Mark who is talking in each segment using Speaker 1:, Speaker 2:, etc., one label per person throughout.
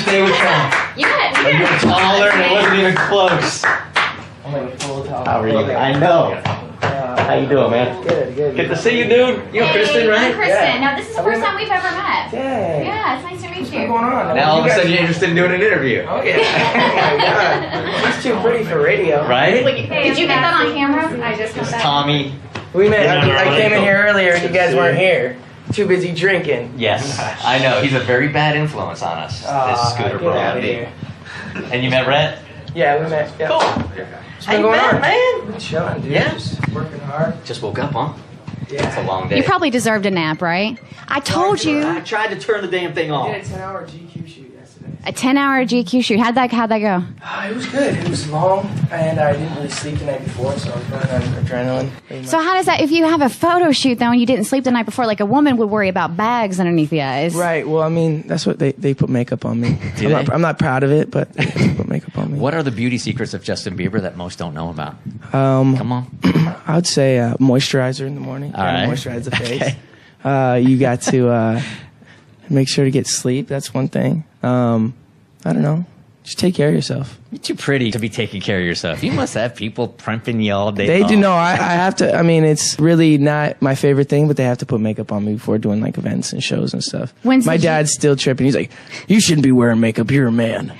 Speaker 1: stay with Trump.
Speaker 2: Yeah.
Speaker 1: You're taller and it wasn't even close.
Speaker 3: I'm like a full tall.
Speaker 1: How are you? I know. How you doing, man?
Speaker 3: Good.
Speaker 1: Good to see you, dude. You're Kristen, right?
Speaker 2: I'm Kristen. Now, this is the first time we've ever met.
Speaker 3: Dang.
Speaker 2: Yeah, it's nice to meet you.
Speaker 3: What's going on?
Speaker 1: Now all of a sudden you're interested in doing an interview.
Speaker 3: Oh, yeah. Oh, my God. She's too pretty for radio.
Speaker 1: Right?
Speaker 2: Did you get that on camera? I just got that.
Speaker 1: Tommy.
Speaker 3: We met. I came in here earlier and you guys weren't here. Too busy drinking.
Speaker 1: Yes, I know. He's a very bad influence on us, this Scooter bro. And you met Rhett?
Speaker 3: Yeah, we met. Yeah.
Speaker 1: Cool.
Speaker 3: What's been going on,
Speaker 1: man?
Speaker 3: Been chilling, dude.
Speaker 1: Yeah.
Speaker 3: Just working hard.
Speaker 1: Just woke up, huh?
Speaker 3: Yeah.
Speaker 1: It's a long day.
Speaker 2: You probably deserved a nap, right? I told you.
Speaker 1: I tried to turn the damn thing off.
Speaker 3: I did a 10-hour GQ shoot yesterday.
Speaker 2: A 10-hour GQ shoot. How'd that go?
Speaker 3: It was good. It was long, and I didn't really sleep the night before, so I was running on adrenaline.
Speaker 2: So how does that, if you have a photo shoot, though, and you didn't sleep the night before, like a woman would worry about bags underneath the eyes.
Speaker 3: Right. Well, I mean, that's what they put makeup on me. I'm not proud of it, but they put makeup on me.
Speaker 1: What are the beauty secrets of Justin Bieber that most don't know about? Come on.
Speaker 3: I would say moisturizer in the morning.
Speaker 1: All right.
Speaker 3: Moisturize the face. Okay. You got to make sure to get sleep. That's one thing. I don't know. Just take care of yourself.
Speaker 1: You're too pretty to be taking care of yourself. You must have people primping you all day
Speaker 3: They
Speaker 1: long.
Speaker 3: do know. I have to. I mean, it's really not my favorite thing, but they have to put makeup on me before doing like events and shows and stuff. My dad's still tripping. He's like, "You shouldn't be wearing makeup. You're a man."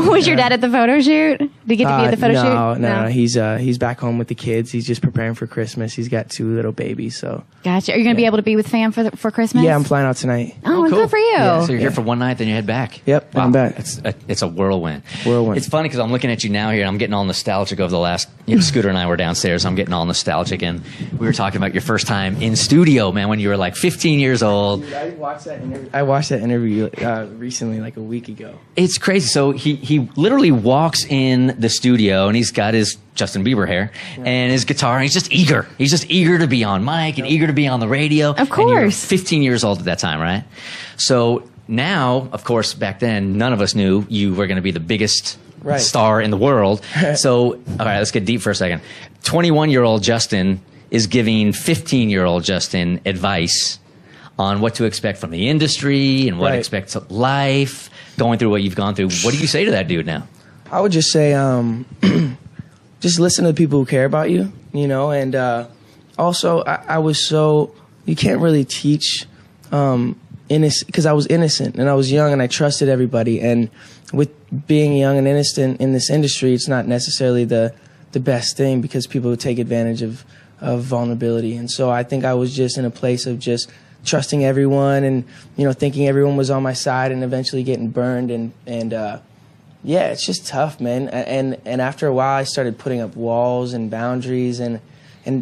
Speaker 2: Was your dad at the photo shoot? Did he get to be at the photo shoot?
Speaker 3: No. He's back home with the kids. He's just preparing for Christmas. He's got 2 little babies. So.
Speaker 2: Gotcha. Are you going to be able to be with fam for Christmas?
Speaker 3: Yeah, I'm flying out tonight.
Speaker 2: Oh,
Speaker 1: cool.
Speaker 2: Good for you.
Speaker 1: Yeah, so you're here for one night, then you head back.
Speaker 3: Yep,
Speaker 1: wow.
Speaker 3: I'm back.
Speaker 1: It's a whirlwind. It's funny because I'm looking at you now here, and I'm getting all nostalgic over the last. Scooter and I were downstairs. I'm getting all nostalgic, and we were talking about your first time in studio, man, when you were like 15 years old.
Speaker 3: Dude, I watched that interview recently, like a week ago.
Speaker 1: It's crazy. So he literally walks in the studio, and he's got his Justin Bieber hair and his guitar, and he's just eager. He's just eager to be on mic and eager to be on the radio.
Speaker 2: Of course.
Speaker 1: And you were 15 years old at that time, right? So now, of course, back then, none of us knew you were going to be the biggest star in the world. So, all right, let's get deep for a second. 21-year-old Justin is giving 15-year-old Justin advice on what to expect from the industry and what to expect of life, going through what you've gone through. What do you say to that dude now?
Speaker 3: I would just say, just listen to the people who care about you, you know, and also I was so, you can't really teach innocent, because I was innocent and I was young and I trusted everybody, and with being young and innocent in this industry, it's not necessarily the best thing because people take advantage of vulnerability. And so I think I was just in a place of just trusting everyone and, you know, thinking everyone was on my side and eventually getting burned. And yeah, it's just tough, man. And after a while, I started putting up walls and boundaries, and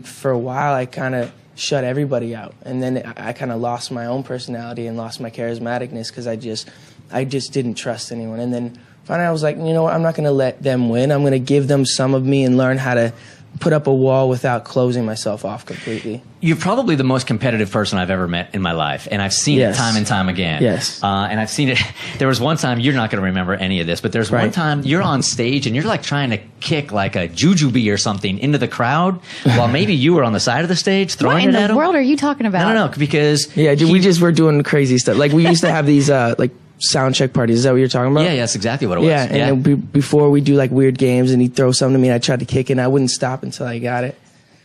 Speaker 3: for a while, I kind of shut everybody out. And then I kind of lost my own personality and lost my charismaticness because I just didn't trust anyone. And then finally, I was like, you know what? I'm not going to let them win. I'm going to give them some of me and learn how to put up a wall without closing myself off completely.
Speaker 1: You're probably the most competitive person I've ever met in my life, and I've seen it time and time again.
Speaker 3: Yes.
Speaker 1: And I've seen it. There was one time, you're not going to remember any of this, but there's one time you're on stage and you're like trying to kick like a jujube or something into the crowd while maybe you were on the side of the stage throwing it at him.
Speaker 2: What in the world are you talking about?
Speaker 1: No, because...
Speaker 3: Yeah, dude, we just were doing crazy stuff. Like, we used to have these, like, sound check parties. Is that what you're talking about?
Speaker 1: Yeah, that's exactly what it was.
Speaker 3: Yeah, and then before we do like weird games and he'd throw something to me and I'd try to kick it and I wouldn't stop until I got it.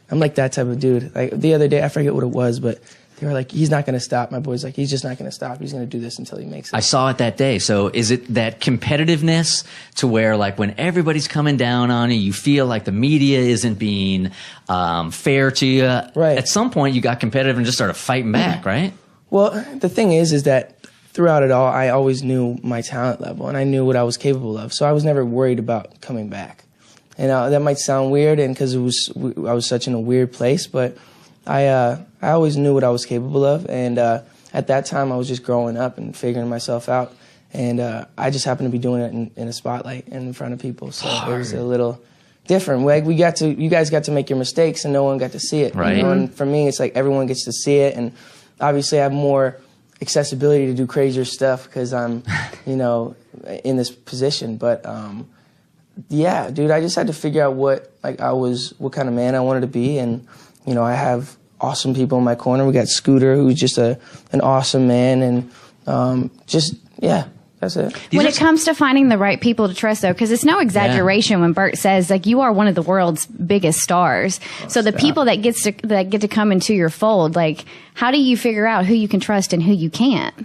Speaker 3: I'm like that type of dude. Like the other day, I forget what it was, but they were like, he's not going to stop. My boy's like, he's just not going to stop. He's going to do this until he makes it.
Speaker 1: I saw it that day. So is it that competitiveness to where like when everybody's coming down on you, you feel like the media isn't being fair to you? Right. At some point, you got competitive and just started fighting back, right?
Speaker 3: Well, the thing is that throughout it all, I always knew my talent level and I knew what I was capable of. So I was never worried about coming back. And that might sound weird, and because I was such in a weird place, but I always knew what I was capable of. And at that time, I was just growing up and figuring myself out. And I just happened to be doing it in a spotlight and in front of people. So it was a little different. Like you guys got to make your mistakes, and no one got to see it.
Speaker 1: Right.
Speaker 3: You know? And for me, it's like everyone gets to see it, and obviously I have more accessibility to do crazier stuff because I'm, you know, in this position. But yeah, dude, I just had to figure out what kind of man I wanted to be, and you know, I have awesome people in my corner. We got Scooter, who's just an awesome man, and That's it.
Speaker 2: When it comes to finding the right people to trust, though, because it's no exaggeration when Bert says, like, you are one of the world's biggest stars. So the people that get to come into your fold, like, how do you figure out who you can trust and who you can't?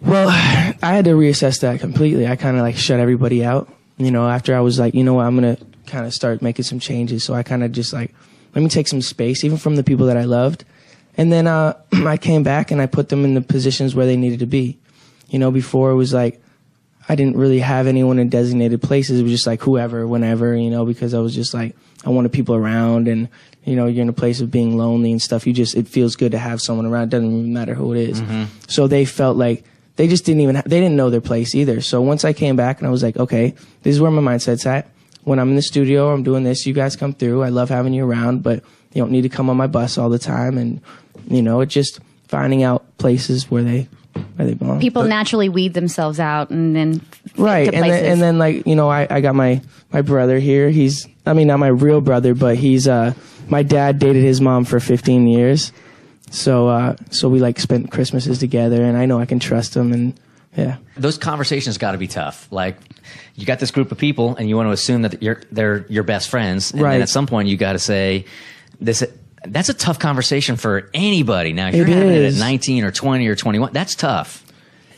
Speaker 3: Well, I had to reassess that completely. I kind of like shut everybody out, you know, after I was like, you know what, I'm going to kind of start making some changes. So I kind of just like, let me take some space, even from the people that I loved. And then I came back and I put them in the positions where they needed to be. You know, before it was like, I didn't really have anyone in designated places. It was just like whoever, whenever, you know, because I was just like, I wanted people around, and, you know, you're in a place of being lonely and stuff. It feels good to have someone around. It doesn't even matter who it is. Mm-hmm. So they felt like they just they didn't know their place either. So once I came back and I was like, okay, this is where my mindset's at. When I'm in the studio, I'm doing this, you guys come through. I love having you around, but you don't need to come on my bus all the time. And, you know, it's just finding out places where they belong.
Speaker 2: People naturally weed themselves out and then
Speaker 3: right, and then like, you know, I got my brother here. He's, I mean, not my real brother, but he's my dad dated his mom for 15 years, so we like spent Christmases together, and I know I can trust him, and yeah.
Speaker 1: Those conversations got to be tough. Like, you got this group of people, and you want to assume that they're your best friends, and then at some point you got to say this. That's a tough conversation for anybody. Now, if you're having it at 19 or 20 or 21, that's tough.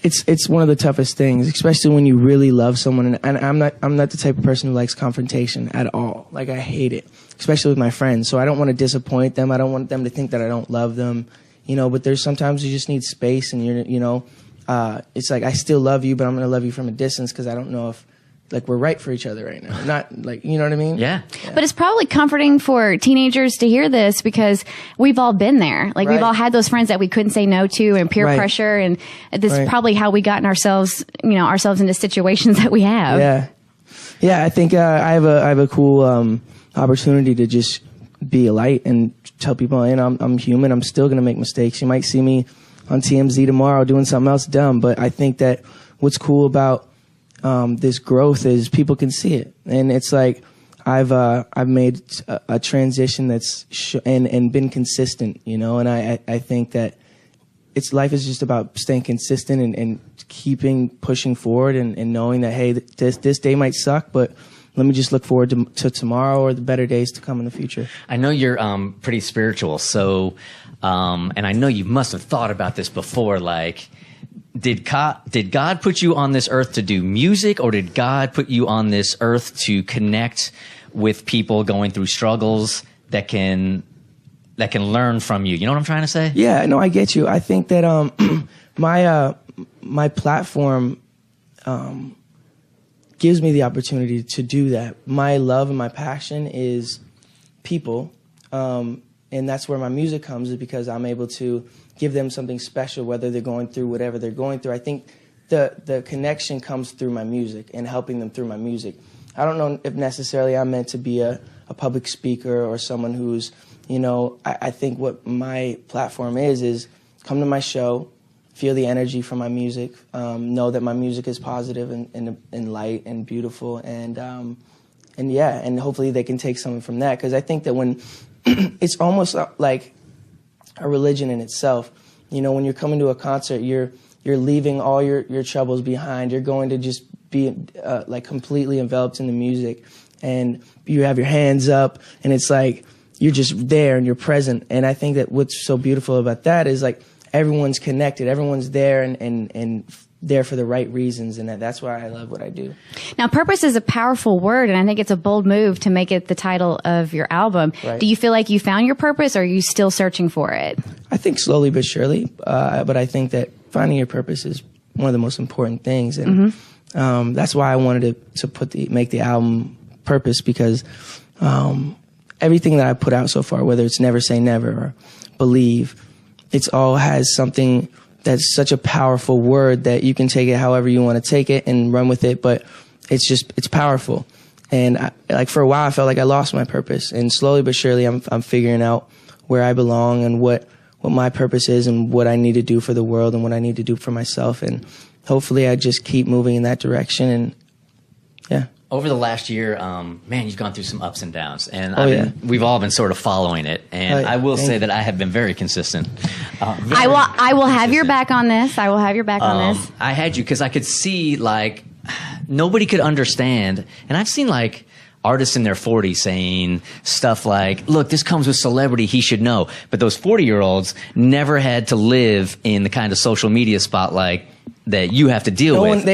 Speaker 3: It's one of the toughest things, especially when you really love someone. And I'm not the type of person who likes confrontation at all. Like, I hate it, especially with my friends. So I don't want to disappoint them. I don't want them to think that I don't love them, you know. But there's sometimes you just need space, and it's like, I still love you, but I'm going to love you from a distance, because I don't know if, like, we're right for each other right now. Not like, you know what I mean?
Speaker 1: Yeah.
Speaker 2: But it's probably comforting for teenagers to hear this, because we've all been there. Like, we've all had those friends that we couldn't say no to, and peer pressure. And this is probably how we gotten ourselves into situations that we have.
Speaker 3: Yeah. Yeah. I think, I have a cool, opportunity to just be a light and tell people, you know, I'm human. I'm still going to make mistakes. You might see me on TMZ tomorrow doing something else dumb. But I think that what's cool about this growth is people can see it, and it's like I've made a transition that's and been consistent, you know. And I think that life is just about staying consistent and keeping pushing forward and knowing that, hey, this day might suck, but let me just look forward to tomorrow or the better days to come in the future.
Speaker 1: I know you're pretty spiritual, so and I know you must have thought about this before, like, Did God put you on this earth to do music, or did God put you on this earth to connect with people going through struggles that can learn from you? You know what I'm trying to say?
Speaker 3: Yeah, no, I get you. I think that my platform gives me the opportunity to do that. My love and my passion is people, and that's where my music comes, is because I'm able to give them something special, whether they're going through whatever they're going through. I think the connection comes through my music and helping them through my music. I don't know if necessarily I'm meant to be a public speaker or someone who's, you know, I think what my platform is come to my show, feel the energy from my music, know that my music is positive and light and beautiful, and hopefully they can take something from that. Because I think that when it's almost like a religion in itself. You know, when you're coming to a concert, you're leaving all your troubles behind. You're going to just be like completely enveloped in the music, and you have your hands up, and it's like you're just there and you're present. And I think that what's so beautiful about that is, like, everyone's connected, everyone's there and there for the right reasons, and that's why I love what I do.
Speaker 2: Now, purpose is a powerful word, and I think it's a bold move to make it the title of your album. Right. Do you feel like you found your purpose, or are you still searching for it?
Speaker 3: I think slowly but surely, but I think that finding your purpose is one of the most important things, and that's why I wanted to make the album Purpose, because everything that I put out so far, whether it's Never Say Never or Believe, it's all has something that's such a powerful word that you can take it however you want to take it and run with it, but it's powerful. And like for a while, I felt like I lost my purpose, and slowly but surely, I'm figuring out where I belong and what my purpose is and what I need to do for the world and what I need to do for myself. And hopefully, I just keep moving in that direction. And yeah.
Speaker 1: over the last year, man, you've gone through some ups and downs, and we've all been sort of following it. And I will say that I have been very consistent.
Speaker 2: I will have your back on this. I will have your back on this.
Speaker 1: I had you because I could see like nobody could understand, and I've seen like artists in their 40s saying stuff like, look, this comes with celebrity, he should know. But those 40-year-olds never had to live in the kind of social media spotlight that you have to deal with.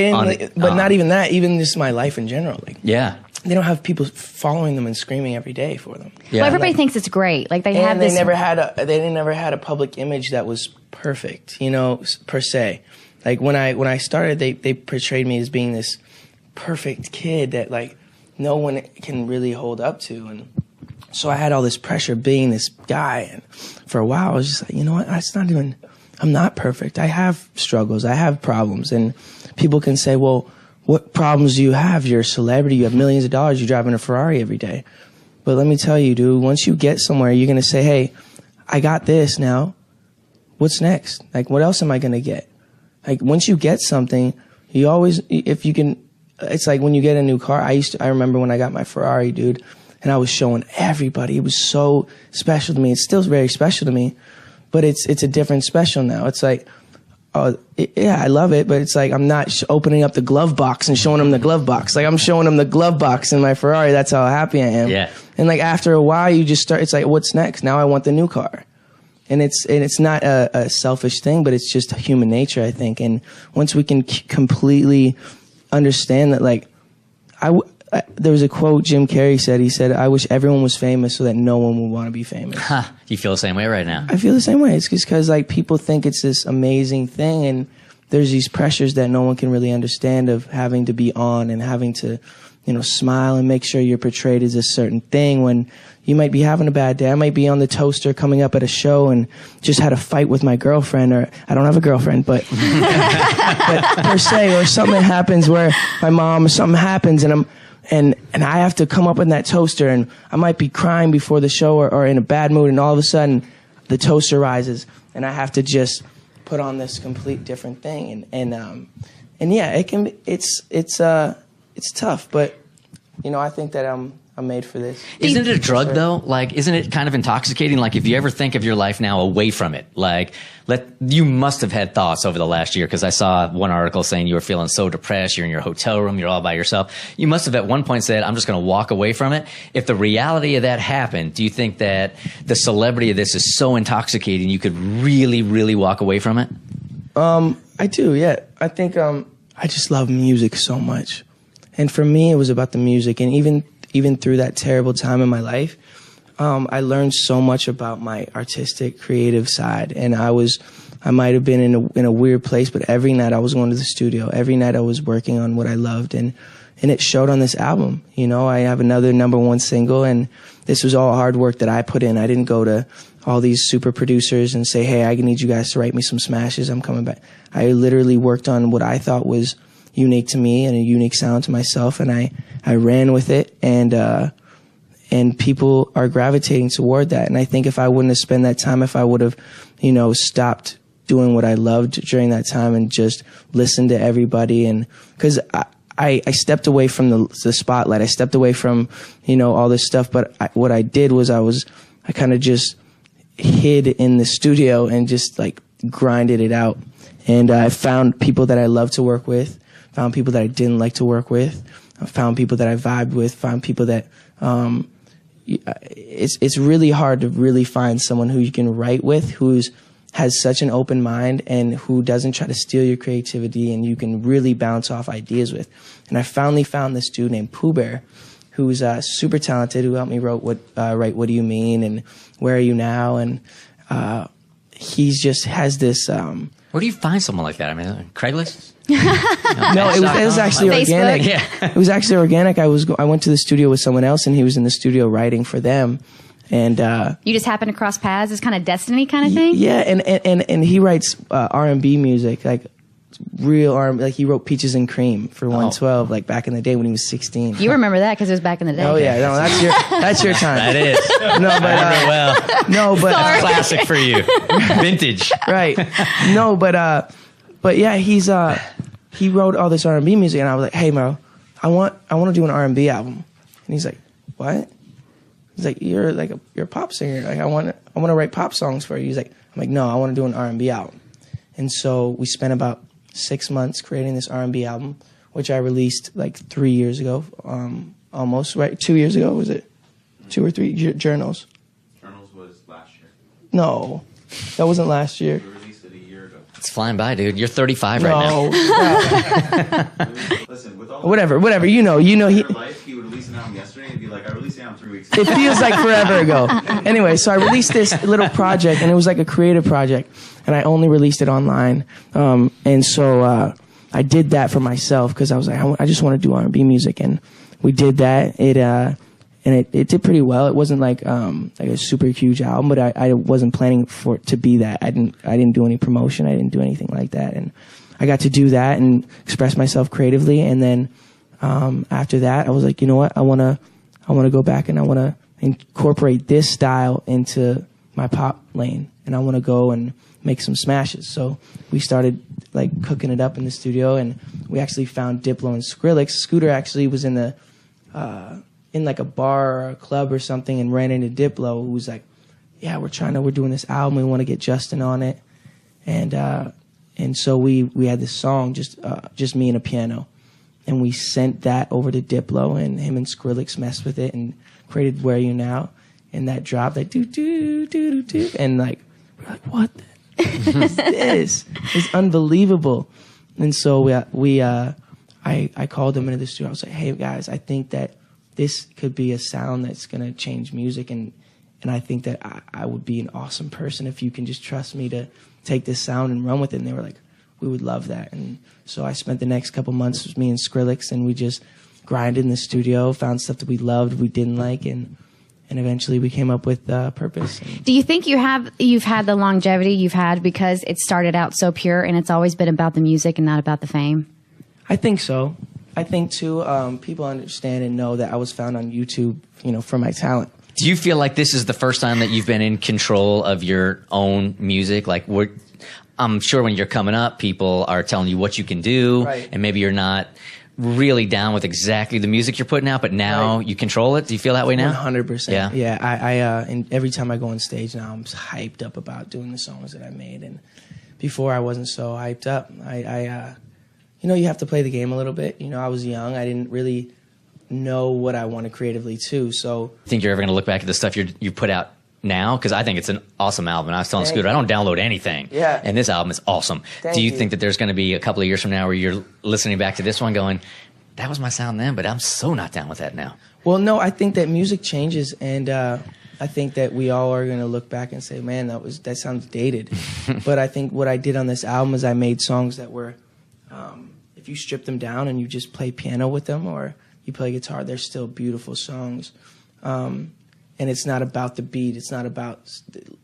Speaker 3: But not even that, even just my life in general. Like,
Speaker 1: yeah.
Speaker 3: They don't have people following them and screaming every day for them.
Speaker 2: Yeah. Well, everybody thinks it's great. Like they never had a public image that was perfect, you know, per se. Like when I started, they portrayed me as being this perfect kid that like no one can really hold up to. And so I had all this pressure being this guy. And for a while, I was just like, you know what? I'm not perfect. I have struggles. I have problems. And people can say, well, what problems do you have? You're a celebrity. You have millions of dollars. You're driving a Ferrari every day. But let me tell you, dude, once you get somewhere, you're going to say, hey, I got this now. What's next? Like, what else am I going to get? Like, once you get something, you always, if you can, it's like when you get a new car. I remember when I got my Ferrari, dude, and I was showing everybody. It was so special to me. It's still very special to me, but it's a different special now. It's like, yeah, I love it, but it's like I'm not opening up the glove box and showing them the glove box. Like I'm showing them the glove box in my Ferrari. That's how happy I am.
Speaker 1: Yeah.
Speaker 3: And like after a while, you just start. It's like, what's next? Now I want the new car. And it's not a selfish thing, but it's just human nature, I think. And once we can completely understand that, like, there was a quote Jim Carrey said. He said, I wish everyone was famous so that no one would want to be famous.
Speaker 1: You feel the same way right now? I
Speaker 3: feel the same way. It's just because, like, people think it's this amazing thing, and there's these pressures that no one can really understand of having to be on and having to, you know, smile and make sure you're portrayed as a certain thing when you might be having a bad day. I might be on the toaster coming up at a show and just had a fight with my girlfriend, or I don't have a girlfriend, but, but per se, or something happens where my mom or something happens and I have to come up in that toaster and I might be crying before the show or in a bad mood, and all of a sudden the toaster rises and I have to just put on this complete different thing. And yeah, it's tough, but you know, I think that I'm made for this.
Speaker 1: Isn't it a drug though? Like, isn't it kind of intoxicating? Like, if you ever think of your life now away from it, like, you must have had thoughts over the last year, because I saw one article saying you were feeling so depressed, you're in your hotel room, you're all by yourself. You must have at one point said, I'm just going to walk away from it. If the reality of that happened, do you think that the celebrity of this is so intoxicating you could really, really walk away from it?
Speaker 3: I do, yeah. I think I just love music so much. And for me, it was about the music. And even through that terrible time in my life, I learned so much about my artistic, creative side. And I might have been in a weird place, but every night I was going to the studio. Every night I was working on what I loved, and it showed on this album. You know, I have another #1 single, and this was all hard work that I put in. I didn't go to all these super producers and say, hey, I need you guys to write me some smashes. I'm coming back. I literally worked on what I thought was unique to me and a unique sound to myself, and I ran with it, and people are gravitating toward that. And I think if I wouldn't have spent that time, if I would have, you know, stopped doing what I loved during that time and just listened to everybody, and because I stepped away from the spotlight, I stepped away from, you know, all this stuff, but what I did was I kind of just hid in the studio and just like grinded it out. And I found people that I love to work with, found people that I didn't like to work with, found people that I vibed with, found people that, it's really hard to really find someone who you can write with, has such an open mind and who doesn't try to steal your creativity, and you can really bounce off ideas with. And I finally found this dude named Pooh Bear, who's super talented, who helped me write What Do You Mean and Where Are You Now? And he's just has this...
Speaker 1: Where do you find someone like that? I mean, Craigslist?
Speaker 3: No, it was actually organic.
Speaker 1: Yeah.
Speaker 3: It was actually organic. I went to the studio with someone else, and he was in the studio writing for them. And
Speaker 2: you just happened to cross paths. It's kind of destiny kind of thing.
Speaker 3: Yeah, and he writes R&B music, like real R&B. Like he wrote Peaches and Cream for 112, like back in the day when he was 16.
Speaker 2: You remember that because it was back in the day.
Speaker 3: Oh yeah, no, that's your time.
Speaker 1: That is.
Speaker 3: No, but no, but
Speaker 1: classic for you, vintage.
Speaker 3: Right. No, but yeah, he wrote all this R&B music, and I was like, hey, bro, I want to do an R&B album. And he's like, what? He's like, you're a pop singer. Like I want to write pop songs for you. He's like, I'm like, no, I want to do an R&B album. And so we spent about 6 months creating this R&B album, which I released like 3 years ago, almost, right? 2 years ago, was it? 2 or 3 journals?
Speaker 4: Journals was last year.
Speaker 3: No, that wasn't last year.
Speaker 4: We released it a year ago.
Speaker 1: It's flying by, dude. You're 35 right now.
Speaker 4: Listen, with all
Speaker 3: whatever. You know.
Speaker 4: life, he would release an album yesterday and he'd be like, I released the album 3 weeks ago.
Speaker 3: It feels like forever ago. Anyway, so I released this little project, and it was like a creative project, and I only released it online. And so I did that for myself because I was like, I just want to do R&B music, and we did that. It did pretty well. It wasn't like a super huge album, but I wasn't planning for it to be that. I didn't do any promotion. I didn't do anything like that, and I got to do that and express myself creatively. And then after that, I was like, you know what? I want to go back and I want to incorporate this style into my pop lane, and I want to go and make some smashes. So we started like cooking it up in the studio, and we actually found Diplo and Skrillex. Scooter actually was in like a bar or a club or something and ran into Diplo, who was like, yeah, we're doing this album. We want to get Justin on it. And so we had this song, just me and a piano. And we sent that over to Diplo, and him and Skrillex messed with it and created Where You Now. And that dropped like do do do do do, and like we're like, what is this? It's unbelievable. And so I called them into the studio. I was like, hey guys, I think that this could be a sound that's gonna change music, and I think that I would be an awesome person if you can just trust me to take this sound and run with it. And they were like, we would love that. And so I spent the next couple months with me and Skrillex, and we just grinded in the studio, found stuff that we loved, we didn't like, and eventually we came up with Purpose.
Speaker 2: Do you think you've had the longevity you've had because it started out so pure and it's always been about the music and not about the fame?
Speaker 3: I think so. I think too, people understand and know that I was found on YouTube, for my talent.
Speaker 1: Do you feel like this is the first time that you've been in control of your own music? Like, I'm sure when you're coming up, people are telling you what you can do,
Speaker 3: right,
Speaker 1: and maybe you're not really down with exactly the music you're putting out, but now you control it. Do you feel that way now?
Speaker 3: 100%.
Speaker 1: Yeah.
Speaker 3: Yeah. I and every time I go on stage now, I'm hyped up about doing the songs that I made. And before I wasn't so hyped up. You have to play the game a little bit. I was young. I didn't really know what I wanted creatively too. So
Speaker 1: think you're ever going to look back at the stuff you put out now? Because I think it's an awesome album. And I was telling Scooter, I don't download anything.
Speaker 3: Yeah.
Speaker 1: And this album is awesome. Do you think that there's going to be a couple of years from now where you're listening back to this one going, that was my sound then, but I'm so not down with that now?
Speaker 3: Well, no, I think that music changes, and I think that we all are going to look back and say, man, that sounds dated. But I think what I did on this album is I made songs that were, if you strip them down and you just play piano with them or you play guitar, they're still beautiful songs. And it's not about the beat. It's not about,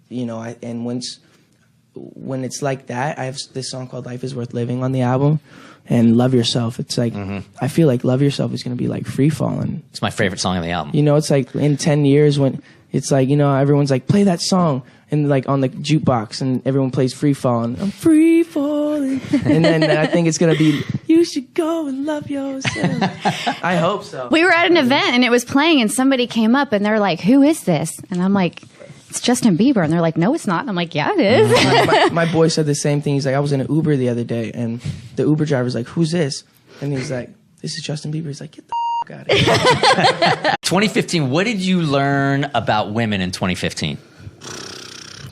Speaker 3: and when it's like that, I have this song called Life is Worth Living on the album, and Love Yourself. It's like, I feel like Love Yourself is going to be like free falling.
Speaker 1: It's my favorite song on the album.
Speaker 3: It's like in 10 years when it's like, everyone's like, play that song. And like on the jukebox, and everyone plays Free Fallin'. I'm free falling. And then I think it's going to be, you should go and love yourself. I hope so.
Speaker 2: We were at an event and it was playing, and somebody came up and they're like, who is this? And I'm like, it's Justin Bieber. And they're like, no, it's not. And I'm like, yeah, it is.
Speaker 3: My boy said the same thing. He's like, I was in an Uber the other day, and the Uber driver's like, who's this? And he's like, this is Justin Bieber. He's like, get the out of here.
Speaker 1: 2015, what did you learn about women in 2015?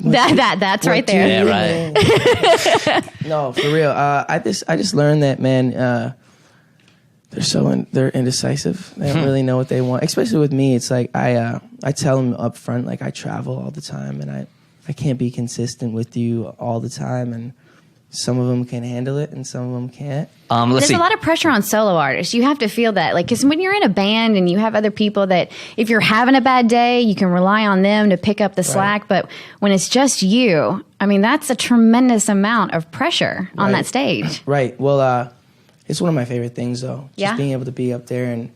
Speaker 2: That's right there.
Speaker 1: Yeah, right.
Speaker 3: No, for real. I just learned that, man, they're indecisive. They don't really know what they want. Especially with me, it's like I tell them up front, like I travel all the time, and I can't be consistent with you all the time, and some of them can handle it and some of them can't.
Speaker 2: There's a lot of pressure on solo artists. You have to feel that. Like, because when you're in a band and you have other people that if you're having a bad day, you can rely on them to pick up the slack. But when it's just you, I mean, that's a tremendous amount of pressure on that stage.
Speaker 3: Right. Well, it's one of my favorite things, though. Just being able to be up there and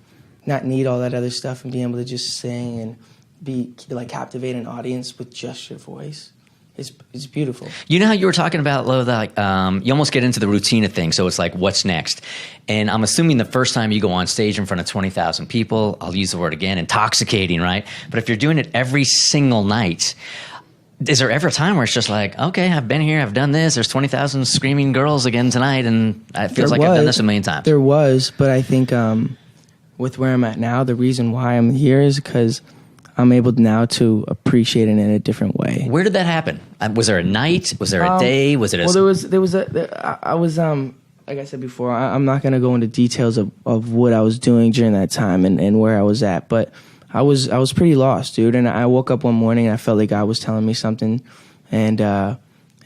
Speaker 3: not need all that other stuff, and being able to just sing and captivate an audience with just your voice. it's beautiful.
Speaker 1: You know how you were talking about, Lo, that you almost get into the routine of things, so it's like, what's next? And I'm assuming the first time you go on stage in front of 20,000 people, I'll use the word again, intoxicating, right? But if you're doing it every single night, is there ever a time where it's just like, okay, I've been here, I've done this, there's 20,000 screaming girls again tonight, and it feels like I've done this a million times?
Speaker 3: There was, but I think with where I'm at now, the reason why I'm here is because I'm able now to appreciate it in a different way.
Speaker 1: Where did that happen? Was there a night? Was there a day? Was it a...
Speaker 3: Well, I was, like I said before, I'm not going to go into details of what I was doing during that time and where I was at, but I was pretty lost, dude. And I woke up one morning and I felt like God was telling me something, and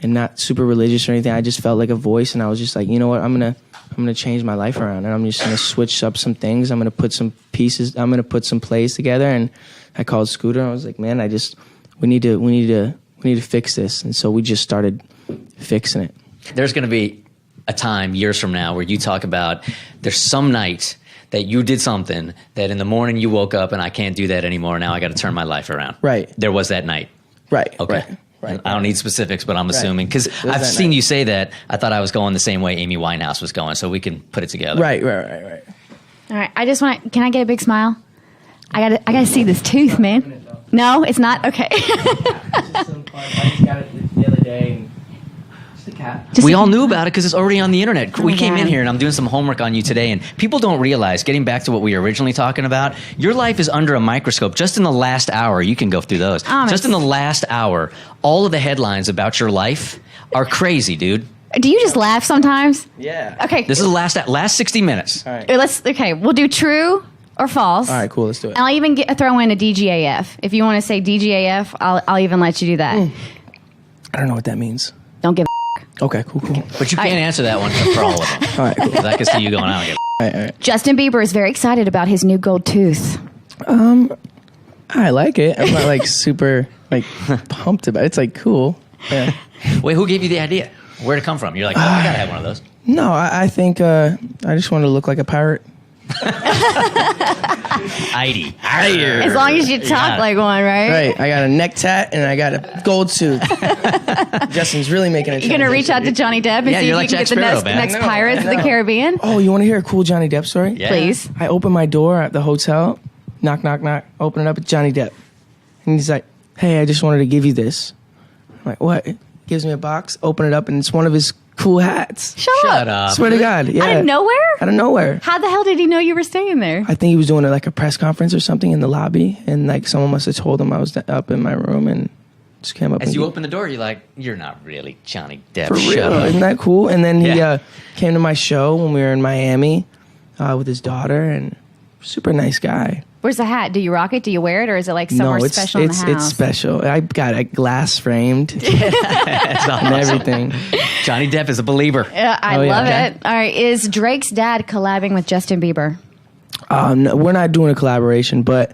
Speaker 3: not super religious or anything. I just felt like a voice, and I was just like, you know what, I'm gonna change my life around, and I'm just gonna switch up some things. I'm gonna put some plays together, and I called Scooter, and I was like, man, we need to fix this, and so we just started fixing it.
Speaker 1: There's gonna be a time years from now where you talk about there's some night that you did something that in the morning you woke up and I can't do that anymore. Now I got to turn my life around.
Speaker 3: Right.
Speaker 1: There was that night.
Speaker 3: Right.
Speaker 1: Okay.
Speaker 3: Right.
Speaker 1: I don't need specifics, but I'm assuming, because I've seen you say that. I thought I was going the same way Amy Winehouse was going, so we can put it together.
Speaker 3: Right.
Speaker 2: All right. I just want. Can I get a big smile? I gotta see this tooth, man. No, it's not okay.
Speaker 3: I just got it the other day. And just a cat.
Speaker 1: We all knew about it because it's already on the internet. We came in
Speaker 2: God.
Speaker 1: here and I'm doing some homework on you today, and people don't realize, getting back to what we were originally talking about, your life is under a microscope. Just in the last hour, you can go through those. Just in the last hour, all of the headlines about your life are crazy, dude.
Speaker 2: Do you just laugh sometimes?
Speaker 3: Yeah.
Speaker 2: Okay.
Speaker 1: This is the last 60 minutes.
Speaker 3: All right.
Speaker 2: We'll do true or false.
Speaker 3: All right, cool. Let's do it.
Speaker 2: And I'll even throw in a DGAF. If you want to say DGAF, I'll even let you do that.
Speaker 3: I don't know what that means.
Speaker 2: Don't give
Speaker 3: Okay, cool.
Speaker 1: But you can't answer that one for all of them.
Speaker 3: All right, cool.
Speaker 1: 'Cause I can see you going, I don't get
Speaker 3: All right.
Speaker 2: Justin Bieber is very excited about his new gold tooth.
Speaker 3: I like it. I'm not like super like pumped about it. It's like cool. Yeah.
Speaker 1: Wait, who gave you the idea? Where'd it come from? You're like, oh, I gotta have one of those.
Speaker 3: No, I think I just want to look like a pirate.
Speaker 1: Heidi.
Speaker 2: As long as you talk like one, right?
Speaker 3: Right. I got a neck tat and I got a gold tooth. Justin's really making a
Speaker 2: You're going to reach out to Johnny Depp and see if
Speaker 1: you're
Speaker 2: you
Speaker 1: like
Speaker 2: can get
Speaker 1: Jack
Speaker 2: the
Speaker 1: Sparrow,
Speaker 2: next
Speaker 1: man.
Speaker 2: Pirates of the Caribbean?
Speaker 3: Oh, you want to hear a cool Johnny Depp story?
Speaker 1: Yeah.
Speaker 2: Please.
Speaker 3: I open my door at the hotel, knock, knock, knock, open it up, it's Johnny Depp. And he's like, hey, I just wanted to give you this. I'm like, what? Gives me a box, open it up, and it's one of his cool hats.
Speaker 2: Shut up.
Speaker 3: Swear to God. Yeah.
Speaker 2: Out of nowhere?
Speaker 3: Out of nowhere.
Speaker 2: How the hell did he know you were staying there?
Speaker 3: I think he was doing like a press conference or something in the lobby, and like someone must have told him I was up in my room and just came up.
Speaker 1: As you open the door, you're like, you're not really Johnny Depp.
Speaker 3: For
Speaker 1: Shut
Speaker 3: real,
Speaker 1: up.
Speaker 3: isn't that cool? And then he
Speaker 1: Yeah.
Speaker 3: came to my show when we were in Miami with his daughter, and super nice guy.
Speaker 2: Where's the hat? Do you rock it? Do you wear it? Or is it like somewhere special in the house?
Speaker 3: It's special. I got it glass framed
Speaker 1: That's awesome.
Speaker 3: and everything.
Speaker 1: Johnny Depp is a believer.
Speaker 2: I love it. All right. Is Drake's dad collabing with Justin Bieber?
Speaker 3: No, we're not doing a collaboration, but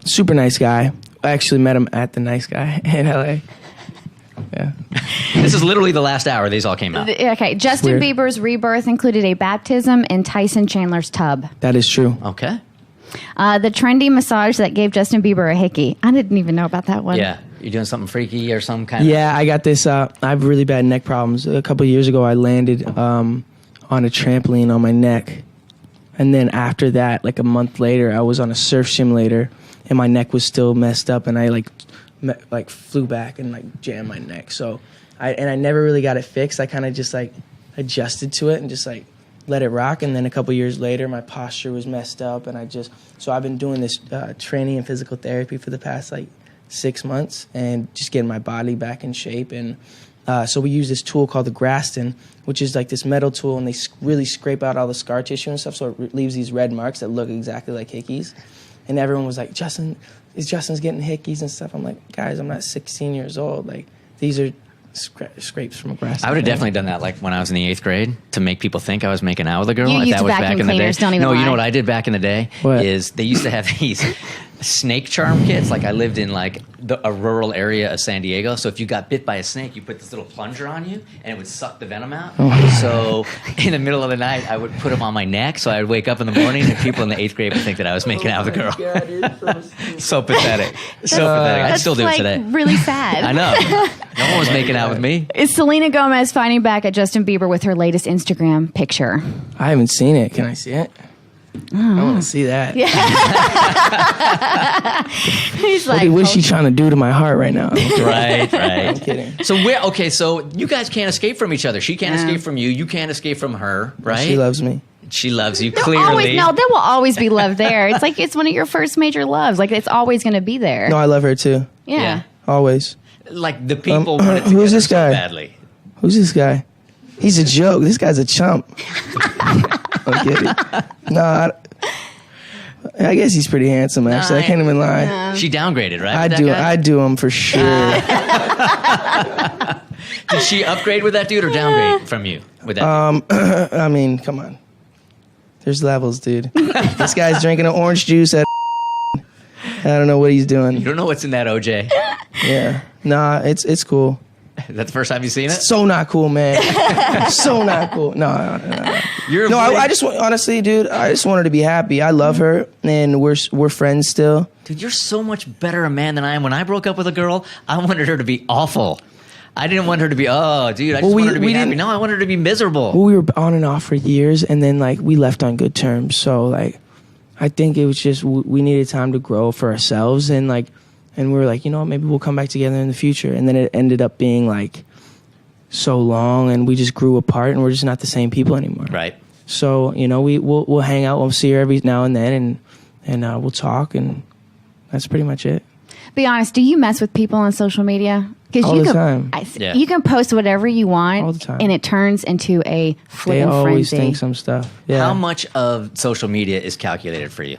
Speaker 3: super nice guy. I actually met him at the Nice Guy in LA. Yeah.
Speaker 1: This is literally the last hour these all came out.
Speaker 2: Okay. Justin Bieber's rebirth included a baptism in Tyson Chandler's tub.
Speaker 3: That is true.
Speaker 1: Okay.
Speaker 2: The trendy massage that gave Justin Bieber a hickey. I didn't even know about that one.
Speaker 1: Yeah. You doing something freaky or some kind of...
Speaker 3: Yeah, I got this. I have really bad neck problems. A couple of years ago, I landed on a trampoline on my neck. And then after that, like a month later, I was on a surf simulator and my neck was still messed up, and I like flew back and like jammed my neck. So I never really got it fixed. I kind of just like adjusted to it and just like let it rock. And then a couple years later, my posture was messed up, and so I've been doing this training and physical therapy for the past like 6 months and just getting my body back in shape. And so we use this tool called the Graston, which is like this metal tool, and they really scrape out all the scar tissue and stuff, so it leaves these red marks that look exactly like hickeys. And everyone was like, Justin's getting hickeys and stuff. I'm like, guys, I'm not 16 years old. Like, these are scrapes from a Graston.
Speaker 1: I would have definitely done that like when I was in the 8th grade to make people think I was making out with a girl.
Speaker 2: You
Speaker 1: if
Speaker 2: used
Speaker 1: that was
Speaker 2: vacuum
Speaker 1: back in the day.
Speaker 2: cleaners, don't even
Speaker 1: No, you
Speaker 2: lie.
Speaker 1: know what I did back in the day
Speaker 3: What?
Speaker 1: is they used to have snake charm kits. Like I lived in like a rural area of San Diego. So if you got bit by a snake, you put this little plunger on you and it would suck the venom out. So in the middle of the night, I would put them on my neck. So I would wake up in the morning and people in the 8th grade would think that I was making out with a girl.
Speaker 3: God,
Speaker 1: So pathetic. So pathetic. I still do it today.
Speaker 2: Really sad.
Speaker 1: I know. No one was making out with me.
Speaker 2: Is Selena Gomez fighting back at Justin Bieber with her latest Instagram picture?
Speaker 3: I haven't seen it. Can I see it? I want to see that.
Speaker 2: Yeah. He's like,
Speaker 3: What's she trying to do to my heart right now?
Speaker 1: Right.
Speaker 3: I'm kidding.
Speaker 1: So so you guys can't escape from each other. She can't escape from you. You can't escape from her, right?
Speaker 3: She loves me.
Speaker 1: She loves you,
Speaker 2: there
Speaker 1: clearly.
Speaker 2: will always be love there. It's like it's one of your first major loves. Like it's always going to be there.
Speaker 3: No, I love her too.
Speaker 2: Yeah.
Speaker 3: Always.
Speaker 1: Like the people want it together
Speaker 3: who's this guy?
Speaker 1: so badly.
Speaker 3: Who's this guy? He's a joke. This guy's a chump. I'm kidding. No, I guess he's pretty handsome, actually. I can't even lie.
Speaker 1: She downgraded, right?
Speaker 3: I do him for sure.
Speaker 1: Did she upgrade with that dude or downgrade from you with that?
Speaker 3: I mean, come on. There's levels, dude. This guy's drinking an orange juice at I don't know what he's doing.
Speaker 1: You don't know what's in that OJ.
Speaker 3: Yeah. Nah, it's cool.
Speaker 1: That's the first time you've seen it?
Speaker 3: So not cool, man. So not cool. No. I just want, honestly, dude, I just want her to be happy. I love her, and we're friends still.
Speaker 1: Dude, you're so much better a man than I am. When I broke up with a girl, I wanted her to be awful. I didn't want her to be, I just want her to be happy. No, I wanted her to be miserable.
Speaker 3: Well, we were on and off for years, and then, like, we left on good terms. So, like, I think it was just we needed time to grow for ourselves, and, like, and we were like, you know what, maybe we'll come back together in the future. And then it ended up being, like, so long, and we just grew apart, and we're just not the same people anymore.
Speaker 1: Right.
Speaker 3: So, you know, we'll hang out. We'll see her every now and then, and we'll talk, and that's pretty much it.
Speaker 2: Be honest, do you mess with people on social media?
Speaker 3: All the time.
Speaker 2: You can post whatever you want,
Speaker 3: all the time,
Speaker 2: and it turns into a flipping frenzy.
Speaker 3: They always think some stuff. Yeah.
Speaker 1: How much of social media is calculated for you?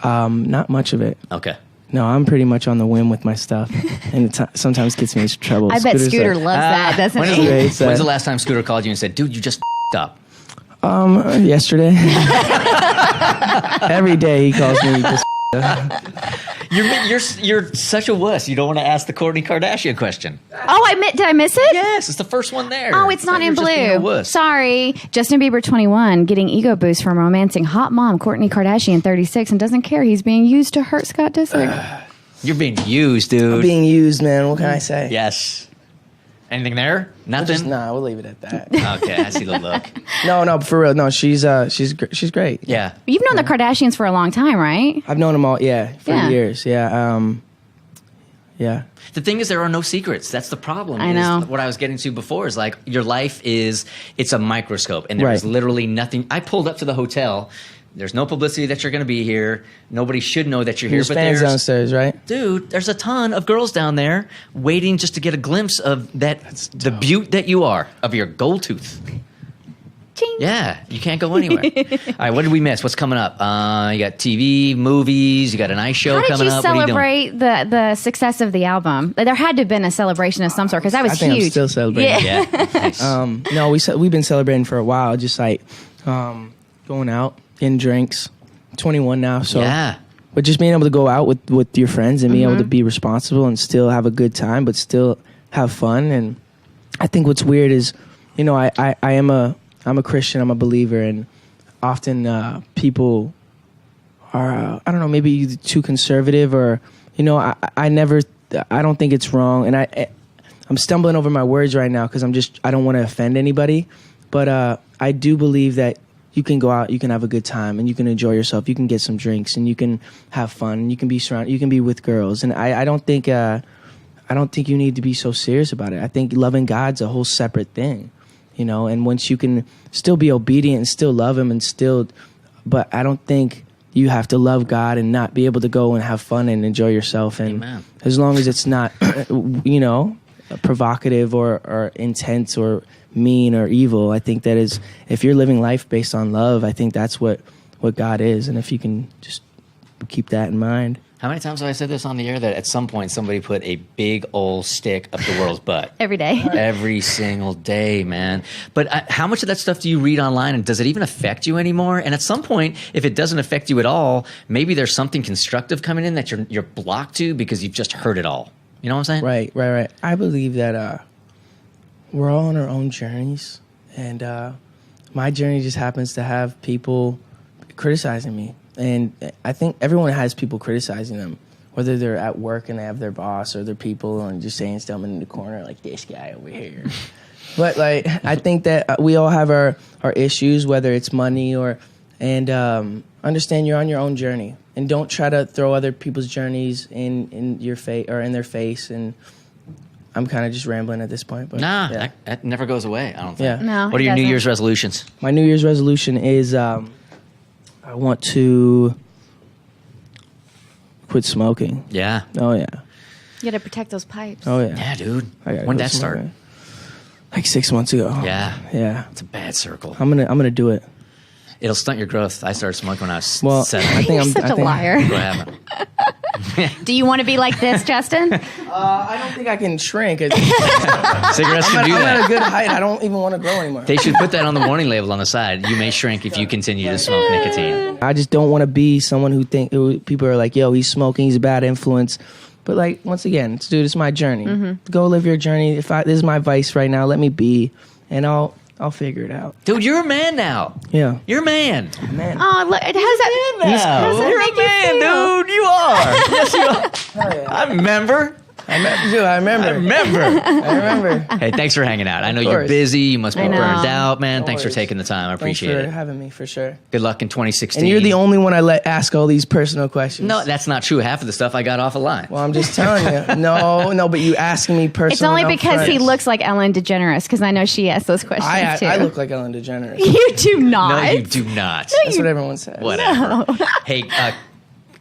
Speaker 3: Not much of it.
Speaker 1: Okay.
Speaker 3: No, I'm pretty much on the whim with my stuff, and it sometimes gets me into trouble.
Speaker 2: I bet Scooter loves that, doesn't he?
Speaker 1: When's the last time Scooter called you and said, "Dude, you just up"?
Speaker 3: Yesterday. Every day he calls me just
Speaker 1: You're such a wuss. You don't want to ask the Kourtney Kardashian question.
Speaker 2: Oh, did I miss it?
Speaker 1: Yes, it's the first one there.
Speaker 2: Oh, it's not in
Speaker 1: You're just being a
Speaker 2: blue.
Speaker 1: wuss.
Speaker 2: Sorry. Justin Bieber, 21, getting ego boost from romancing hot mom Kourtney Kardashian, 36, and doesn't care he's being used to hurt Scott Disick.
Speaker 1: You're being used, dude.
Speaker 3: I'm being used, man. What can I say?
Speaker 1: Yes. Anything there? Nothing?
Speaker 3: We'll leave it at that.
Speaker 1: Okay, I see the look.
Speaker 3: No, for real. No, she's great.
Speaker 1: Yeah.
Speaker 2: You've known the Kardashians for a long time, right?
Speaker 3: I've known them all, for years. Yeah. Yeah.
Speaker 1: The thing is, there are no secrets. That's the problem.
Speaker 2: I know.
Speaker 1: What I was getting to before is like your life it's a microscope, and there is literally nothing. I pulled up to the hotel. There's no publicity that you're going to be here. Nobody should know that you're here.
Speaker 3: There's fans downstairs, right?
Speaker 1: Dude, there's a ton of girls down there waiting just to get a glimpse of the beaut that you are, of your gold tooth.
Speaker 2: Ching.
Speaker 1: Yeah, you can't go anywhere. All right, what did we miss? What's coming up? You got TV, movies, you got an ice show coming up.
Speaker 2: How did you celebrate the success of the album? There had to have been a celebration of some sort, because that was huge.
Speaker 3: I'm still celebrating.
Speaker 1: Yeah. Nice.
Speaker 3: No, we've been celebrating for a while, just like going out, getting drinks. 21 now, so
Speaker 1: yeah.
Speaker 3: But just being able to go out with your friends and being able to be responsible and still have a good time, but still have fun. And I think what's weird is, you know, I'm a Christian, I'm a believer, and often people are, I don't know, maybe too conservative, or, you know, I don't think it's wrong. And I'm stumbling over my words right now because I don't want to offend anybody, but I do believe that you can go out, you can have a good time, and you can enjoy yourself. You can get some drinks, and you can have fun, and you can be surrounded, you can be with girls. And I don't think you need to be so serious about it. I think loving God's a whole separate thing, you know. And once you can still be obedient and still love Him but I don't think you have to love God and not be able to go and have fun and enjoy yourself. And
Speaker 1: Amen.
Speaker 3: As long as it's not, you know, provocative or intense or mean or evil, I think that is, if you're living life based on love, I think that's what God is. And if you can just keep that in mind.
Speaker 1: How many times have I said this on the air that at some point somebody put a big old stick up the world's butt?
Speaker 2: Every day.
Speaker 1: Every single day, man. But how much of that stuff do you read online, and does it even affect you anymore? And at some point, if it doesn't affect you at all, maybe there's something constructive coming in that you're blocked to because you've just heard it all. You know what I'm saying?
Speaker 3: Right. I believe that we're all on our own journeys, and my journey just happens to have people criticizing me. And I think everyone has people criticizing them, whether they're at work and they have their boss or their people and just saying stuff in the corner like this guy over here. But like, I think that we all have our issues, whether it's money and understand you're on your own journey, and don't try to throw other people's journeys in your face or in their face. And I'm kind of just rambling at this point, but
Speaker 1: that never goes away. I don't think.
Speaker 3: Yeah.
Speaker 2: No,
Speaker 1: What are your New Year's resolutions?
Speaker 3: My New Year's resolution is I want to quit smoking.
Speaker 1: Yeah.
Speaker 3: Oh yeah.
Speaker 2: You got to protect those pipes.
Speaker 3: Oh yeah.
Speaker 1: Yeah, dude.
Speaker 3: I gotta
Speaker 1: When did
Speaker 3: quit
Speaker 1: that start?
Speaker 3: smoking. Like 6 months ago.
Speaker 1: Yeah.
Speaker 3: Yeah.
Speaker 1: It's a bad circle.
Speaker 3: I'm gonna do it.
Speaker 1: It'll stunt your growth. I started smoking when I was
Speaker 3: Well,
Speaker 1: 7.
Speaker 3: I think
Speaker 2: You're
Speaker 3: I'm
Speaker 2: such a liar.
Speaker 1: What happened?
Speaker 2: Do you want to be like this, Justin?
Speaker 3: I don't think I can shrink.
Speaker 1: Cigarettes can do
Speaker 3: I'm at a
Speaker 1: that.
Speaker 3: good height. I don't even want to grow anymore.
Speaker 1: They should put that on the warning label on the side. You may shrink if you continue to smoke nicotine.
Speaker 3: I just don't want to be someone who people are like, yo, he's smoking, he's a bad influence. But like, once again, dude, it's my journey.
Speaker 2: Mm-hmm.
Speaker 3: Go live your journey. This is my vice right now, let me be, and I'll figure it out.
Speaker 1: Dude, you're a man now.
Speaker 3: Yeah.
Speaker 1: You're a man.
Speaker 3: Man.
Speaker 2: Oh, look, how's that? How does that
Speaker 1: You're
Speaker 2: make
Speaker 1: a man,
Speaker 2: you feel?
Speaker 1: dude. You are. Yes, you are.
Speaker 3: Oh, yeah.
Speaker 1: I remember.
Speaker 3: I remember.
Speaker 1: Hey, thanks for hanging out. I know you're
Speaker 3: course.
Speaker 1: busy. You must be
Speaker 2: I know.
Speaker 1: burned out, man.
Speaker 3: No
Speaker 1: Thanks for
Speaker 3: worries.
Speaker 1: taking the time. I
Speaker 3: Thanks
Speaker 1: appreciate
Speaker 3: for
Speaker 1: it.
Speaker 3: having me, for sure.
Speaker 1: Good luck in 2016.
Speaker 3: And you're the only one I let ask all these personal questions.
Speaker 1: No, that's not true. Half of the stuff I got off a line.
Speaker 3: Well, I'm just telling you. No, but you asking me personally.
Speaker 2: It's only
Speaker 3: up
Speaker 2: because
Speaker 3: front.
Speaker 2: he looks like Ellen DeGeneres, because I know she asked those questions too.
Speaker 3: I look like Ellen DeGeneres.
Speaker 2: You do not.
Speaker 1: No, you do not.
Speaker 3: That's what everyone says.
Speaker 1: Whatever. Hey,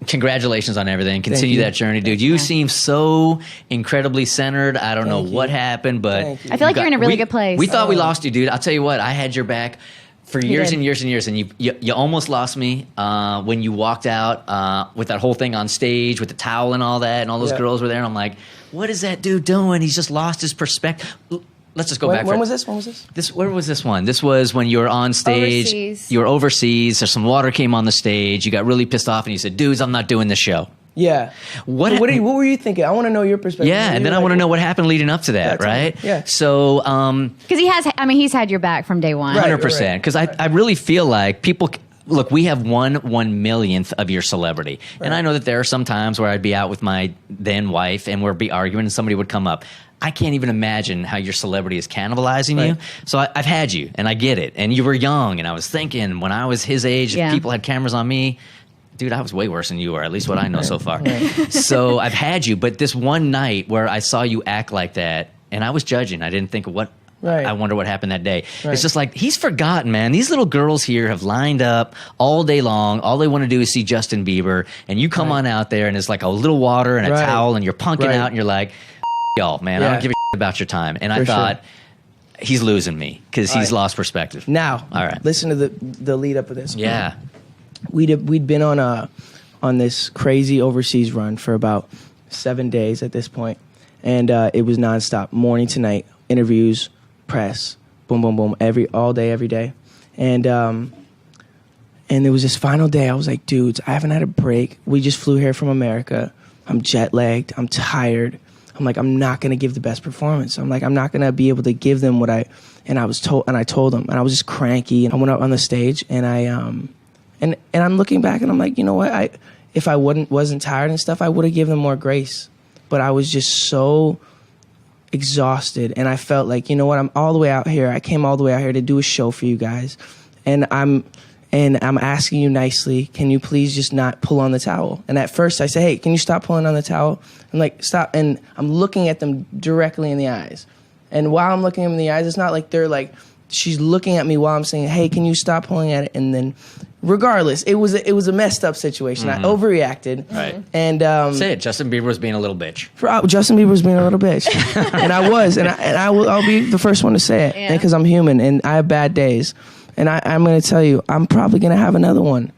Speaker 1: congratulations on everything. Continue
Speaker 3: you.
Speaker 1: that journey, dude. You seem so incredibly centered. I don't know what happened, but
Speaker 3: Thank you.
Speaker 2: I feel like you're in a really good place.
Speaker 1: We thought we lost you, dude. I'll tell you what. I had your back for years
Speaker 2: did.
Speaker 1: and years and years, and you almost lost me when you walked out with that whole thing on stage with the towel and all that, and all those
Speaker 3: Yeah.
Speaker 1: girls were there, and I'm like, what is that dude doing? He's just lost his perspective. Let's just go back.
Speaker 3: When was this? When was this?
Speaker 1: Where was this one? This was when you were on stage.
Speaker 2: Overseas.
Speaker 1: You were overseas. There's some water came on the stage. You got really pissed off, and you said, "Dudes, I'm not doing this show."
Speaker 3: Yeah.
Speaker 1: What
Speaker 3: What were you thinking? I want to know your perspective.
Speaker 1: Yeah, and then I want to know what happened leading up to that,
Speaker 3: That's
Speaker 1: right?
Speaker 3: right. Yeah.
Speaker 1: So,
Speaker 2: Because he's had your back from day one.
Speaker 3: Right.
Speaker 1: 100%. Because I really feel like people. Look, we have 1/1,000,000th of your celebrity. And I know that there are some times where I'd be out with my then wife and we'd be arguing and somebody would come up. I can't even imagine how your celebrity is cannibalizing you.
Speaker 3: Right.
Speaker 1: So I've had you, and I get it. And you were young, and I was thinking when I was his age,
Speaker 2: Yeah.
Speaker 1: if people had cameras on me, dude, I was way worse than you were, at least what I know so far. So I've had you, but this one night where I saw you act like that, and I was judging, I didn't think of what.
Speaker 3: Right.
Speaker 1: I wonder what happened that day.
Speaker 3: Right.
Speaker 1: It's just like, he's forgotten, man. These little girls here have lined up all day long. All they want to do is see Justin Bieber. And you come on out there and it's like a little water and a
Speaker 3: Right.
Speaker 1: towel and you're punking
Speaker 3: Right.
Speaker 1: out and you're like, y'all, man, I
Speaker 3: Yeah.
Speaker 1: don't give a about your time. And I
Speaker 3: For
Speaker 1: thought,
Speaker 3: sure.
Speaker 1: he's losing me because he's
Speaker 3: Right.
Speaker 1: lost perspective.
Speaker 3: Now,
Speaker 1: All right.
Speaker 3: listen to the lead up of this.
Speaker 1: Yeah.
Speaker 3: We'd been on this crazy overseas run for about 7 days at this point, and it was nonstop, morning to night, interviews, press, boom, boom, boom, all day, every day, and there was this final day. I was like, dudes, I haven't had a break. We just flew here from America. I'm jet lagged. I'm tired. I'm like, I'm not gonna give the best performance. I'm like, I'm not gonna be able to give them what I told them, and I was just cranky. And I went up on the stage, and and I'm looking back, and I'm like, you know what? If I wasn't tired and stuff, I would have given them more grace. But I was just so exhausted, and I felt like, you know what? I'm all the way out here. I came all the way out here to do a show for you guys, and I'm asking you nicely, can you please just not pull on the towel? And at first I say, hey, can you stop pulling on the towel? I'm like, stop. And I'm looking at them directly in the eyes. And while I'm looking at them in the eyes, it's not like they're like, she's looking at me while I'm saying, hey, can you stop pulling at it? And then regardless, it was a messed up situation. I overreacted.
Speaker 1: Right.
Speaker 3: And
Speaker 1: Say it. Justin Bieber was being a little bitch.
Speaker 3: Justin Bieber was being a little bitch. And I was. And I'll be the first one to say it.
Speaker 2: Yeah.
Speaker 3: Because I'm human and I have bad days. And I'm going to tell you, I'm probably going to have another one.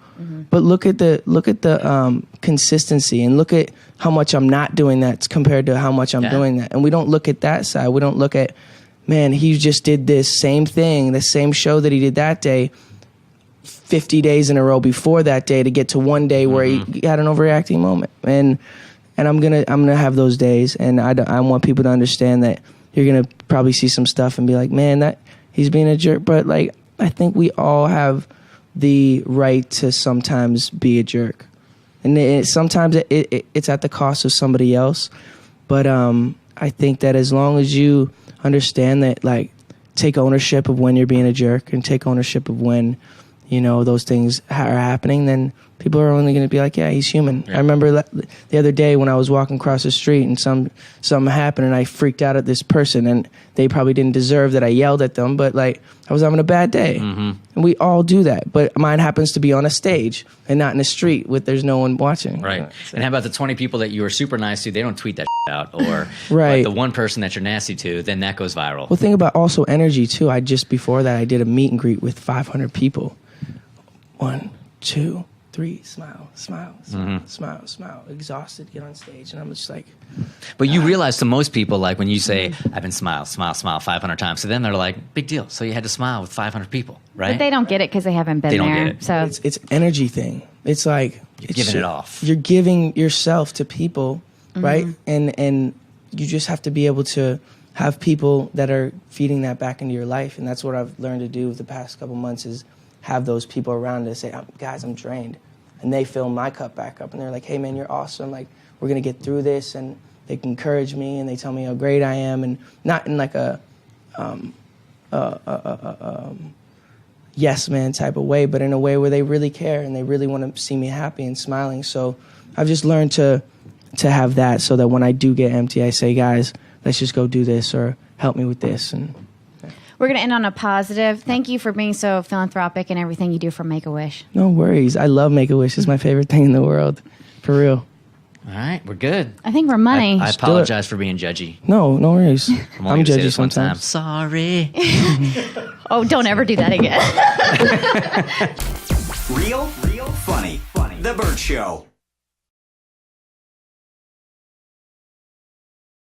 Speaker 3: But look at the consistency and look at how much I'm not doing that compared to how much I'm doing that. And we don't look at that side. We don't look at, man, he just did this same thing, the same show that he did that day, 50 days in a row before that day to get to one day where he had an overreacting moment. And I'm gonna have those days, and I want people to understand that you're gonna probably see some stuff and be like, man, that he's being a jerk. But like, I think we all have the right to sometimes be a jerk, and sometimes it's at the cost of somebody else. But I think that as long as you understand that, like, take ownership of when you're being a jerk and take ownership of when, you know, those things are happening, then people are only going to be like, yeah, he's human. Yeah. I remember the other day when I was walking across the street and something happened and I freaked out at this person, and they probably didn't deserve that I yelled at them, but like, I was having a bad day. And we all do that, but mine happens to be on a stage and not in the street with there's no one watching.
Speaker 1: Right. And how about the 20 people that you were super nice to? They don't tweet that out, or like the one person that you're nasty to, then that goes viral.
Speaker 3: Well, think about also energy too. Before that, I did a meet and greet with 500 people. 1, 2, 3, smile, smile, smile, smile, smile. Exhausted, get on stage, and I'm just like.
Speaker 1: But you realize to most people, like when you say, I've been smile, smile, smile 500 times, so then they're like, big deal. So you had to smile with 500 people, right?
Speaker 2: But they don't get it because they haven't been there. They don't get it. So
Speaker 3: it's energy thing. It's like
Speaker 1: you're giving it off.
Speaker 3: You're giving yourself to people, right? And you just have to be able to have people that are feeding that back into your life, and that's what I've learned to do the past couple months is have those people around to say, guys, I'm drained. And they fill my cup back up. And they're like, hey, man, you're awesome. Like, we're going to get through this. And they encourage me, and they tell me how great I am. And not in like a yes man type of way, but in a way where they really care and they really want to see me happy and smiling. So I've just learned to have that, so that when I do get empty, I say, guys, let's just go do this, or help me with this. And
Speaker 2: we're going to end on a positive. Thank you for being so philanthropic and everything you do for Make-A-Wish.
Speaker 3: No worries. I love Make-A-Wish. It's my favorite thing in the world. For real.
Speaker 1: All right. We're good.
Speaker 2: I think we're money.
Speaker 1: I apologize for being judgy.
Speaker 3: No worries.
Speaker 1: I'm judgy sometimes. Sorry.
Speaker 2: Oh, don't ever do that again.
Speaker 5: Real, funny. The Bert Show.